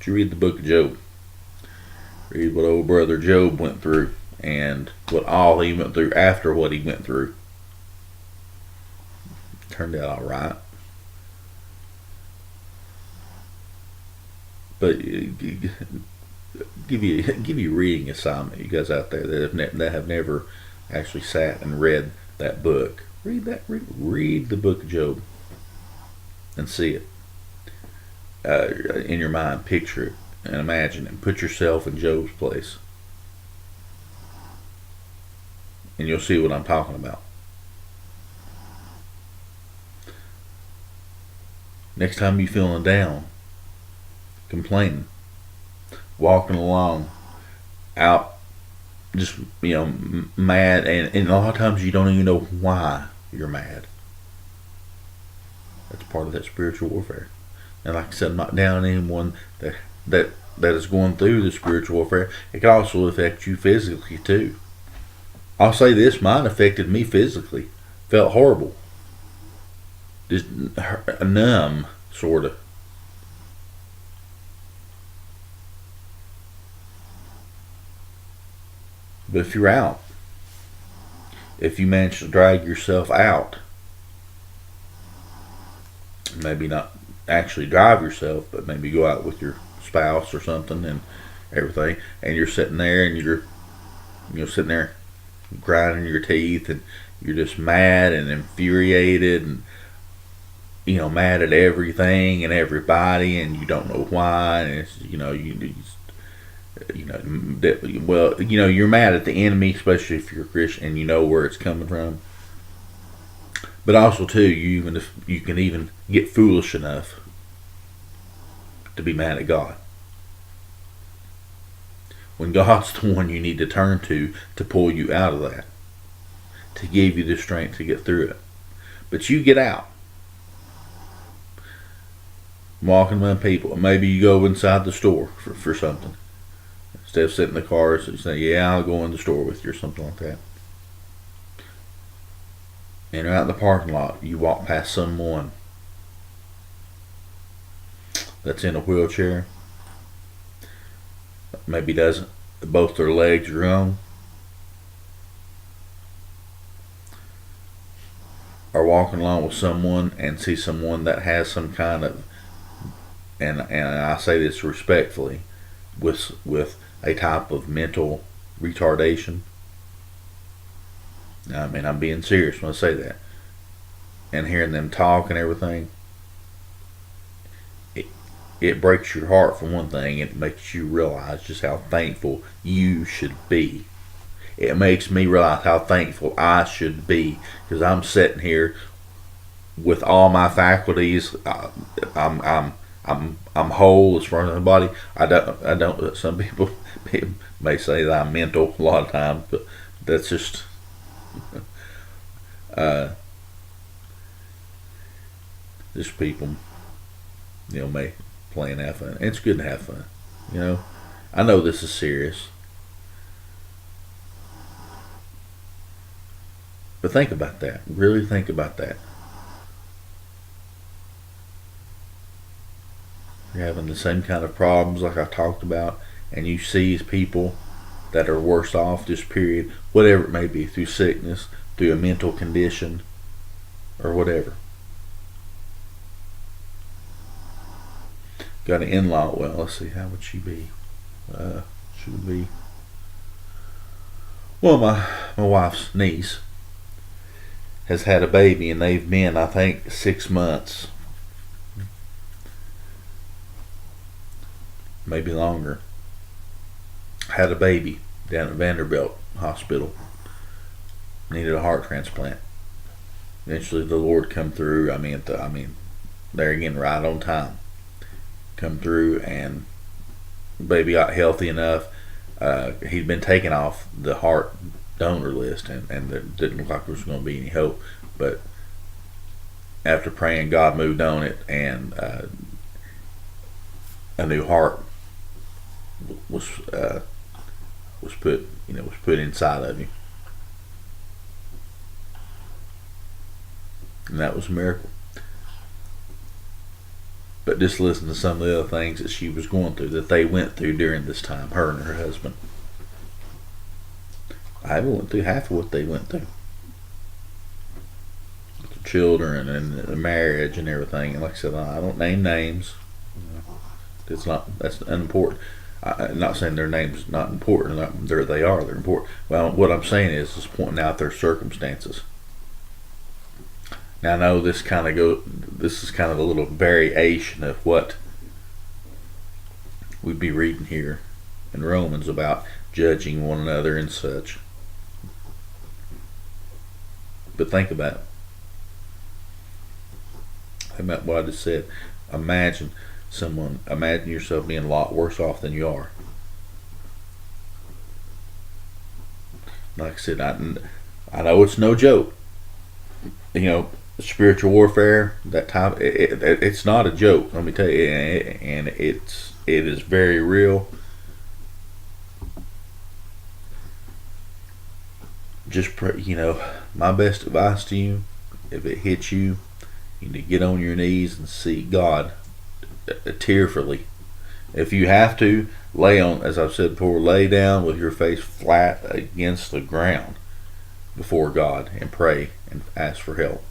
[SPEAKER 1] you read the book of Job. Read what old brother Job went through, and what all he went through after what he went through. Turned out all right. But give you reading assignment, you guys out there that have never actually sat and read that book. Read the book of Job and see it in your mind. Picture it and imagine it. Put yourself in Job's place, and you'll see what I'm talking about. Next time you're feeling down, complaining, walking along, out, just mad, and a lot of times you don't even know why you're mad. That's part of that spiritual warfare. And like I said, I'm not down anyone that is going through the spiritual warfare. It can also affect you physically too. I'll say this: mine affected me physically. Felt horrible, just numb, sort of. But if you're out, if you manage to drag yourself out, maybe not actually drive yourself, but maybe go out with your spouse or something and everything, and you're sitting there and you're sitting there grinding your teeth, and you're just mad and infuriated, and mad at everything and everybody, and you don't know why, and it's you're mad at the enemy, especially if you're a Christian and you know where it's coming from. But also too, you can even get foolish enough to be mad at God, when God's the one you need to turn to pull you out of that, to give you the strength to get through it. But you get out, walking around people. Maybe you go inside the store for something. Instead of sitting in the car, so you say, yeah, I'll go in the store with you, or something like that. And you're out in the parking lot, you walk past someone that's in a wheelchair, maybe doesn't, both their legs are gone, or walking along with someone and see someone that has some kind of, and I say this respectfully, with a type of mental retardation. I mean, I'm being serious when I say that. And hearing them talk and everything, it breaks your heart for one thing. It makes you realize just how thankful you should be. it makes me realize how thankful I should be, because I'm sitting here with all my faculties. I'm whole as far as my body. I don't. Some people may say that I'm mental a lot of times, but that's just uh, just people, may play and have fun. And it's good to have fun. I know this is serious, but think about that. Really think about that. You're having the same kind of problems like I talked about, and you see people that are worse off, just period, whatever it may be, through sickness, through a mental condition, or whatever. Got an in-law. Well, let's see, how would she be? She would be, well, my wife's niece has had a baby, and they've been, I think, 6 months, maybe longer. Had a baby down at Vanderbilt Hospital. Needed a heart transplant. Eventually, the Lord come through. I mean, there again, right on time. Come through, and the baby got healthy enough. He'd been taken off the heart donor list, and there didn't look like there was going to be any hope. But after praying, God moved on it, and a new heart was put inside of him, and that was a miracle. But just listen to some of the other things that she was going through, that they went through during this time, her and her husband. I went through half of what they went through. The children and the marriage and everything. And like I said, I don't name names. That's unimportant. I'm not saying their name's not important. They're important. Well, what I'm saying is pointing out their circumstances. Now I know this is kind of a little variation of what we'd be reading here in Romans about judging one another and such. But think about it. Think about what I just said. Imagine yourself being a lot worse off than you are. Like I said, I know it's no joke. Spiritual warfare, that type, it's not a joke, let me tell you, and it is very real. Just pray, my best advice to you, if it hits you, you need to get on your knees and seek God tearfully. If you have to, as I've said before, lay down with your face flat against the ground before God and pray and ask for help.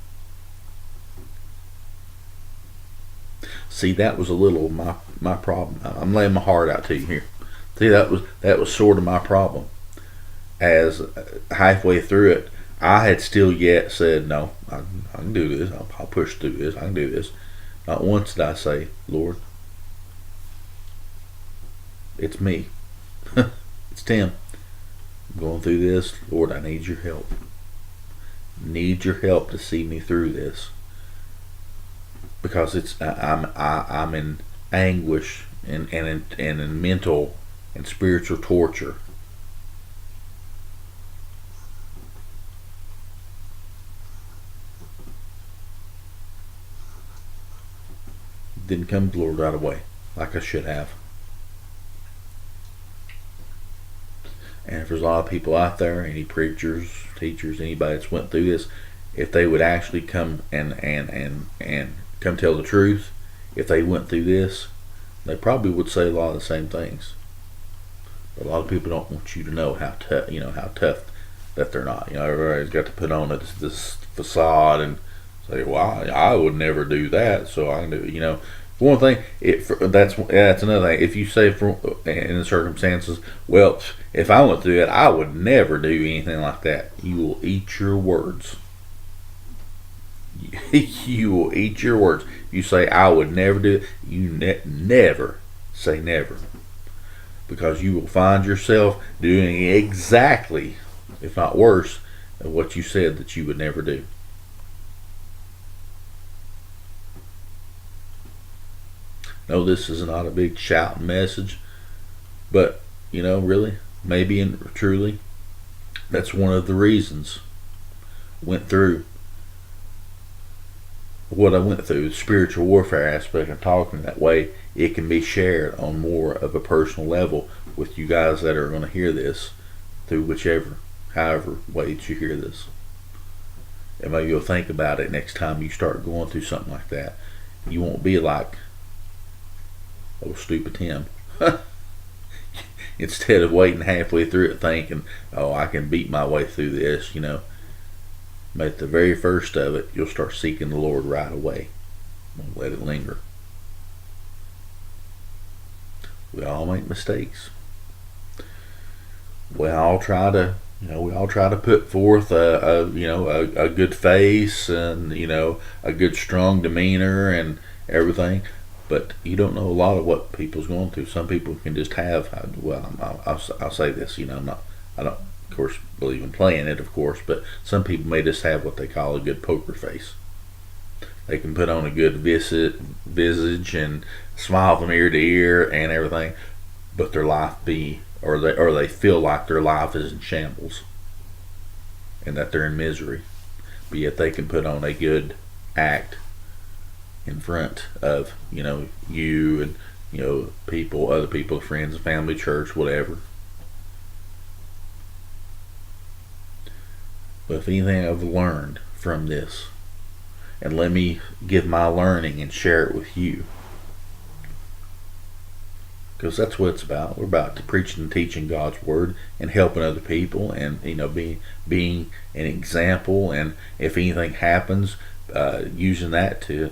[SPEAKER 1] See, that was a little of my problem. I'm laying my heart out to you here. See, that was sort of my problem. As halfway through it, I had still yet said, no, I can do this. I'll push through this. I can do this. Not once did I say, Lord, it's me. It's Tim. I'm going through this. Lord, I need your help. Need your help to see me through this. Because I'm in anguish and in mental and spiritual torture. Didn't come to the Lord right away like I should have. And if there's a lot of people out there, any preachers, teachers, anybody that's went through this, if they would actually come and come tell the truth, if they went through this, they probably would say a lot of the same things. But a lot of people don't want you to know how tough that they're not. Everybody's got to put on this facade and say, "Well, I would never do that, so I can do." One thing, that's another thing. If you say in the circumstances, well, if I went through it, I would never do anything like that. You will eat your words. You will eat your words. You say, I would never do it. You never say never. Because you will find yourself doing exactly if not worse, than what you said that you would never do. No, this is not a big shouting message, but really, maybe and truly, that's one of the reasons I went through what I went through, the spiritual warfare aspect, and talking that way. It can be shared on more of a personal level with you guys that are going to hear this through however way that you hear this. And maybe you'll think about it next time you start going through something like that. You won't be like old stupid Tim. Instead of waiting halfway through it thinking, oh, I can beat my way through this, at the very first of it, you'll start seeking the Lord right away. Don't let it linger. We all make mistakes. We all try to put forth a good face and a good strong demeanor and everything, but you don't know a lot of what people's going through. Some people can just have I'll say this, I don't of course believe in playing it, of course, but some people may just have what they call a good poker face. They can put on a good visage and smile from ear to ear and everything, but their life they feel like their life is in shambles and that they're in misery. But yet they can put on a good act in front of you and other people, friends, family, church, whatever. But if anything I've learned from this, and let me give my learning and share it with you, because that's what it's about. We're about to preaching and teaching God's word and helping other people, and being an example. And if anything happens, using that to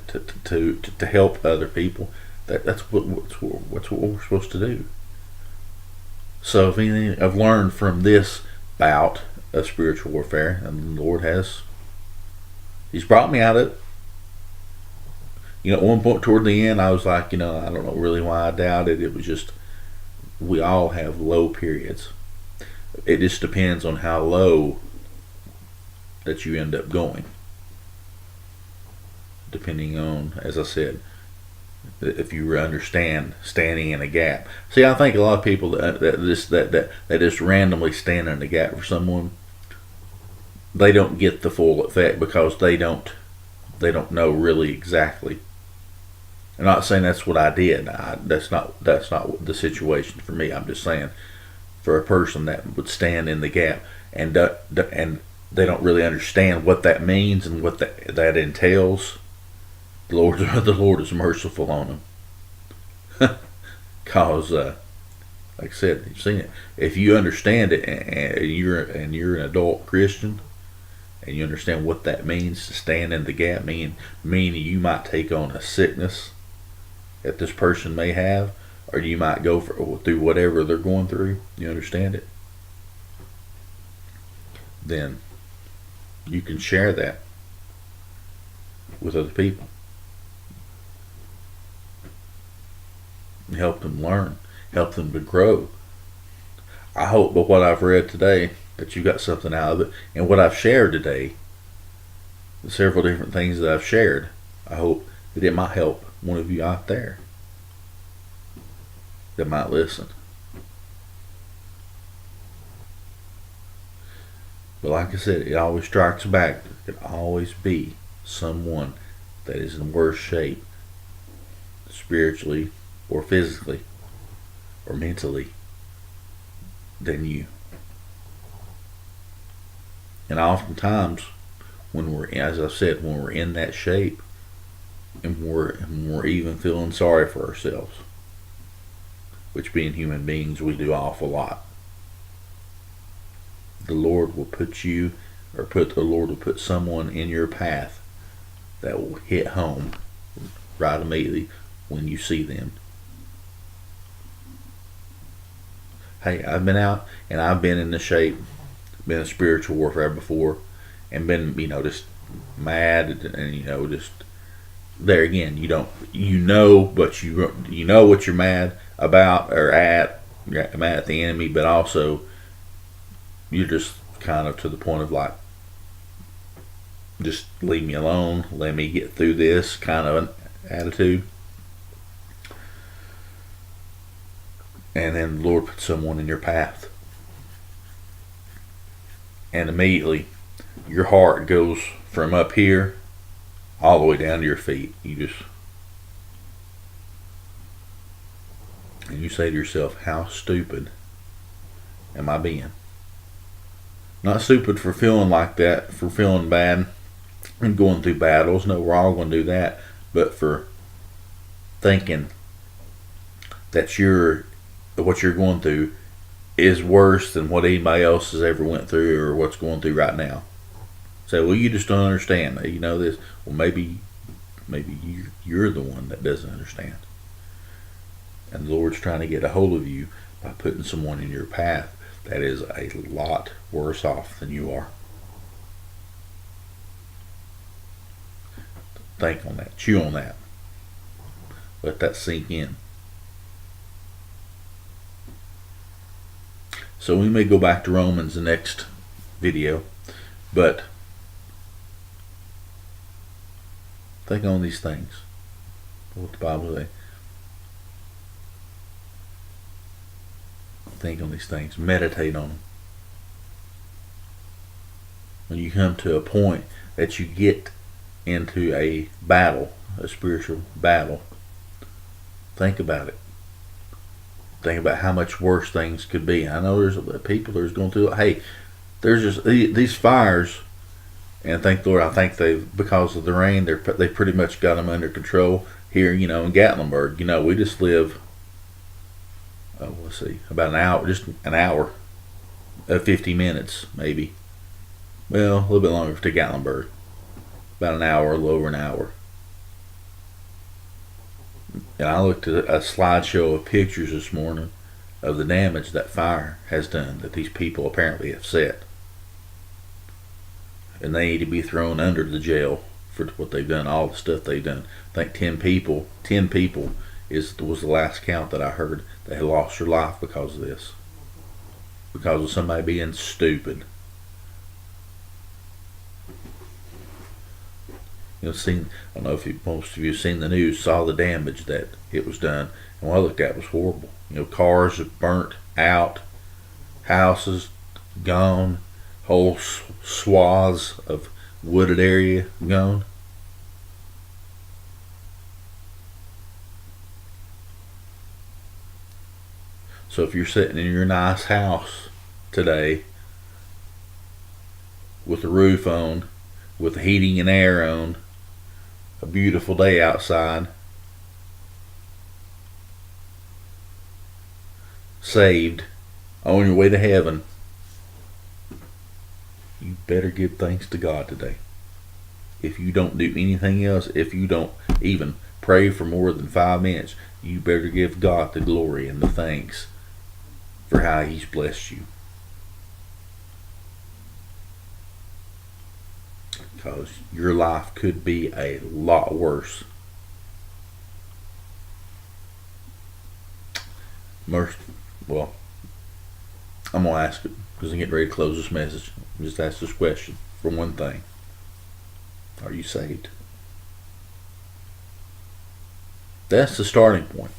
[SPEAKER 1] help other people. That's what we're supposed to do. So if anything I've learned from this bout of spiritual warfare, and the Lord He's brought me out of it. At one point toward the end, I was like, I don't know really why I doubted. It was just, we all have low periods. It just depends on how low that you end up going. Depending on, as I said, if you understand standing in a gap. See, I think a lot of people that just randomly stand in a gap for someone, they don't get the full effect because they don't know really exactly. I'm not saying that's what I did. That's not the situation for me. I'm just saying for a person that would stand in the gap and they don't really understand what that means and what that entails. The Lord is merciful on them. Cause like I said, you've seen it. If you understand it and you're an adult Christian, and you understand what that means to stand in the gap, meaning you might take on a sickness that this person may have, or you might go through whatever they're going through. You understand it? Then you can share that with other people. And help them learn, help them to grow. I hope by what I've read today that you got something out of it, and what I've shared today, the several different things that I've shared, I hope that it might help one of you out there that might listen. But like I said, it always strikes back. There can always be someone that is in worse shape, spiritually or physically or mentally, than you. And oftentimes, when we're in that shape, and we're even feeling sorry for ourselves, which being human beings we do awful lot, the Lord will put someone in your path that will hit home right immediately when you see them. Hey, I've been out and I've been in the shape, been in spiritual warfare before, and been, just mad and just there again. But you know what you're mad about or at. You're mad at the enemy, but also you're just kind of to the point of like, just leave me alone, let me get through this kind of an attitude. And then the Lord put someone in your path. And immediately your heart goes from up here all the way down to your feet. And you say to yourself, how stupid am I being? Not stupid for feeling like that, for feeling bad and going through battles. No, we're all going to do that. But for thinking that what you're going through is worse than what anybody else has ever went through or what's going through right now. Say, well, you just don't understand. You know this. Well, maybe you're the one that doesn't understand. And the Lord's trying to get a hold of you by putting someone in your path that is a lot worse off than you are. Think on that. Chew on that. Let that sink in. So we may go back to Romans the next video, but think on these things. What the Bible says. Think on these things. Meditate on them. When you come to a point that you get into a battle, a spiritual battle, think about it. Think about how much worse things could be. I know there's people that's going through it. Hey, there's just these fires, and thank Lord, I think because of the rain, they pretty much got them under control here, in Gatlinburg. We just live, let's see, about just an hour, 50 minutes maybe. Well, a little bit longer to Gatlinburg. About an hour, a little over an hour. And I looked at a slideshow of pictures this morning of the damage that fire has done, that these people apparently have set. And they need to be thrown under the jail for what they've done, all the stuff they've done. I think 10 people was the last count that I heard that had lost their life because of this. Because of somebody being stupid. I don't know if most of you have seen the news, saw the damage that it was done, and what I looked at was horrible. Cars burnt out, houses gone, whole swaths of wooded area gone. So if you're sitting in your nice house today with the roof on, with the heating and air on, a beautiful day outside, saved, on your way to heaven, you better give thanks to God today. If you don't do anything else, if you don't even pray for more than 5 minutes, you better give God the glory and the thanks for how He's blessed you. Because your life could be a lot worse. Well, I'm going to ask it because I'm getting ready to close this message. Just ask this question for one thing. Are you saved? That's the starting point.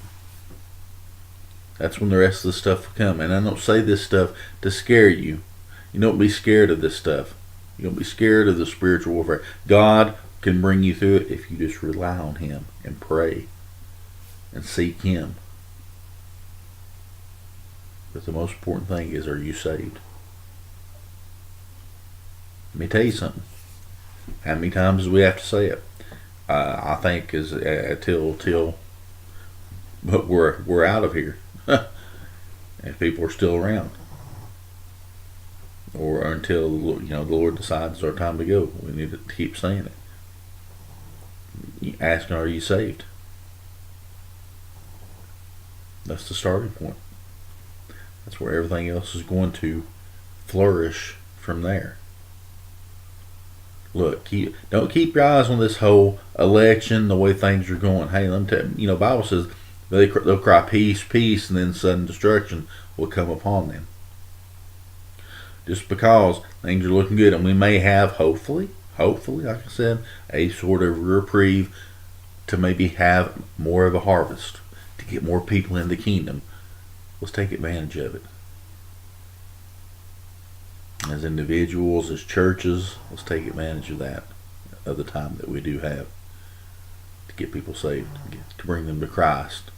[SPEAKER 1] That's when the rest of the stuff will come. And I don't say this stuff to scare you. You don't be scared of this stuff. You don't be scared of the spiritual warfare. God can bring you through it if you just rely on Him and pray and seek Him. But the most important thing is, are you saved? Let me tell you something. How many times do we have to say it? I think is till but we're out of here, and people are still around, or until the Lord decides it's our time to go. We need to keep saying it. Asking, are you saved? That's the starting point. That's where everything else is going to flourish from there. Look, don't keep your eyes on this whole election, the way things are going. Hey, let me tell you, the Bible says they'll cry peace, peace, and then sudden destruction will come upon them. just because things are looking good, and we may have, hopefully, like I said, a sort of reprieve to maybe have more of a harvest, to get more people in the kingdom. Let's take advantage of it. As individuals, as churches, let's take advantage of that, of the time that we do have, to get people saved, to bring them to Christ,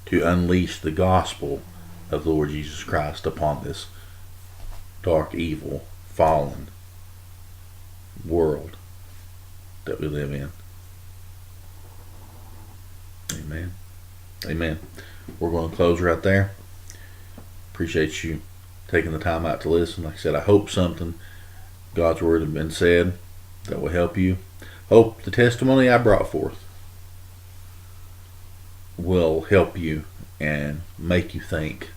[SPEAKER 1] to unleash the gospel of the Lord Jesus Christ upon this dark, evil, fallen world that we live in. Amen. Amen. We're going to close right there. Appreciate you taking the time out to listen. Like I said, I hope something, God's word, has been said that will help you. Hope the testimony I brought forth will help you and make you think.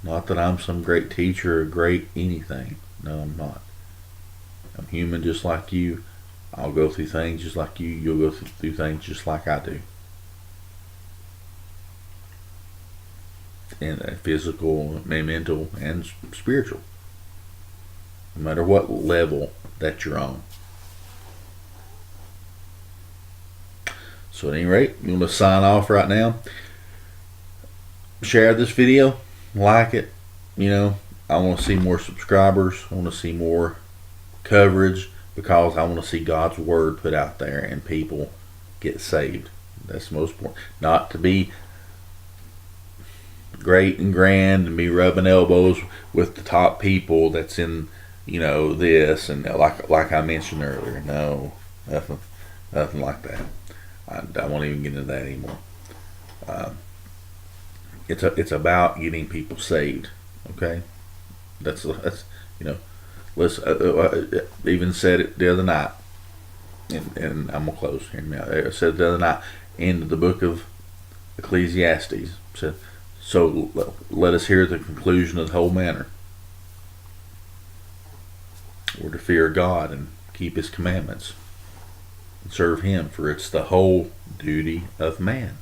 [SPEAKER 1] Not that I'm some great teacher or great anything. No, I'm not. I'm human just like you. I'll go through things just like you. You'll go through things just like I do. And physical, mental, and spiritual. No matter what level that you're on. So at any rate, you want to sign off right now. Share this video. Like it. I want to see more subscribers. I want to see more coverage, because I want to see God's word put out there and people get saved. That's the most important. Not to be great and grand and be rubbing elbows with the top people that's in, this, and like I mentioned earlier. No, nothing like that. I won't even get into that anymore. It's about getting people saved. Okay, that's let's even said it the other night, and I'm gonna close here now. I said the other night in the book of Ecclesiastes, said, so let us hear the conclusion of the whole matter. We're to fear God and keep His commandments and serve Him, for it's the whole duty of man.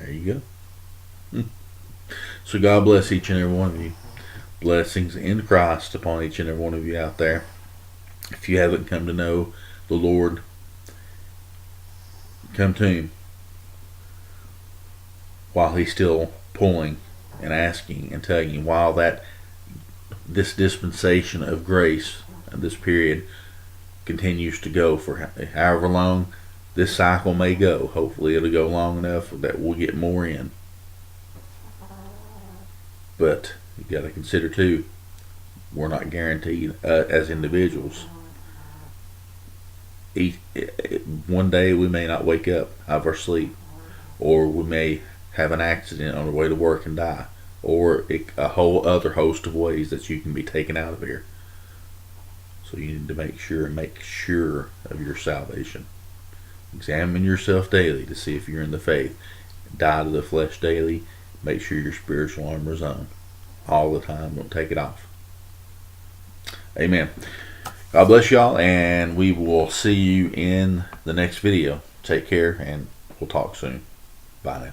[SPEAKER 1] There you go. So God bless each and every one of you. Blessings in Christ upon each and every one of you out there. If you haven't come to know the Lord, come to Him while He's still pulling and asking and tugging, while this dispensation of grace and this period continues to go for however long this cycle may go. Hopefully it'll go long enough that we'll get more in. But you got to consider too, we're not guaranteed as individuals. One day we may not wake up out of our sleep, or we may have an accident on the way to work and die, or a whole other host of ways that you can be taken out of here. So you need to make sure of your salvation. Examine yourself daily to see if you're in the faith. Die to the flesh daily. Make sure your spiritual armor is on all the time. Don't take it off. Amen. God bless y'all, and we will see you in the next video. Take care, and we'll talk soon. Bye now.